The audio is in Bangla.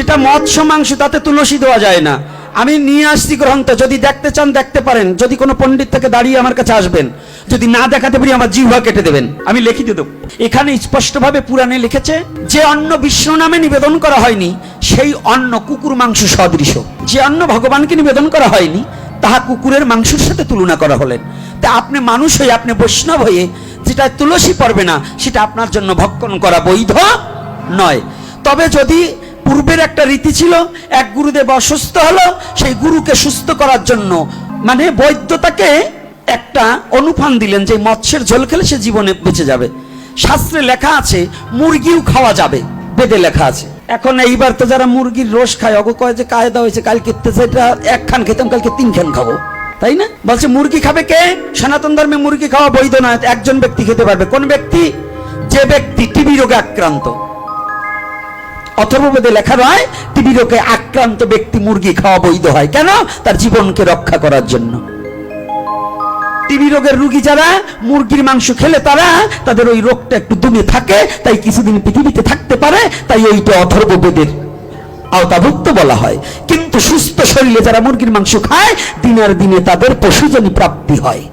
যেটা মৎস্য মাংস তাতে তুলসী দেওয়া যায় না। আমি নিয়ে আসছি গ্রন্থ, যদি দেখতে চান দেখতে পারেন, যদি কোনো পণ্ডিত থেকে দাঁড়িয়ে আমার কাছে আসবেন, যদি না দেখাতে পারি আমার জিহ্বা কেটে দেবেন, আমি লিখিত দেব। এখানে স্পষ্টভাবে পুরাণে লিখেছে যে অন্ন বিষ্ণু নামে নিবেদন করা হয়নি সেই অন্ন কুকুর মাংস সদৃশ। যে অন্ন ভগবানকে নিবেদন করা হয়নি তাহা কুকুরের মাংসের সাথে তুলনা করা হলেন। তা আপনি মানুষ হয়ে, আপনি বৈষ্ণব হয়ে যেটা তুলসী পড়বে না সেটা আপনার জন্য ভক্ষণ করা বৈধ নয়। তবে যদি পূর্বের একটা রীতি ছিল, এক গুরুদেব অসুস্থ হলো, সেই গুরুকে সুস্থ করার জন্য মানে বৈদ্যতাকে একটা অনুপান দিলেন যে মৎস্যের ঝোল খেলে সে জীবনে বেঁচে যাবে। শাস্ত্রে লেখা আছে মুরগিও খাওয়া যাবে, বেদে লেখা আছে। এখন এইবার তো যারা মুরগির রোষ খায়, অগো কয় যে কায়দা হয়েছে, কালকে সেটা এক খান খেতাম কালকে 3 খান খাবো, তাই না? বলছে মুরগি খাবে কে? সনাতন ধর্মে মুরগি খাওয়া বৈধ নয়, একজন ব্যক্তি খেতে পারবে। কোন ব্যক্তি? যে ব্যক্তি টিবি রোগে আক্রান্ত। অথর্ববেদে লেখা রয় টিবি রোগে আক্রান্ত ব্যক্তি মুরগি খাওয়া বৈধ হয়। কেন? তার জীবনকে রক্ষা করার জন্য। টিবি রোগের রোগী যারা মুরগির মাংস খেলে তারা তাদের ওই রোগটা একটু দূরে থাকে, তাই কিছুদিন পৃথিবীতে থাকতে পারে, তাই ওইটা অথর্ববেদের আওতাভুক্ত বলা হয়। কিন্তু সুস্থ শরীরে যারা মুরগির মাংস খায় দিনের দিনে তাদের পশুজনী প্রাপ্তি হয়।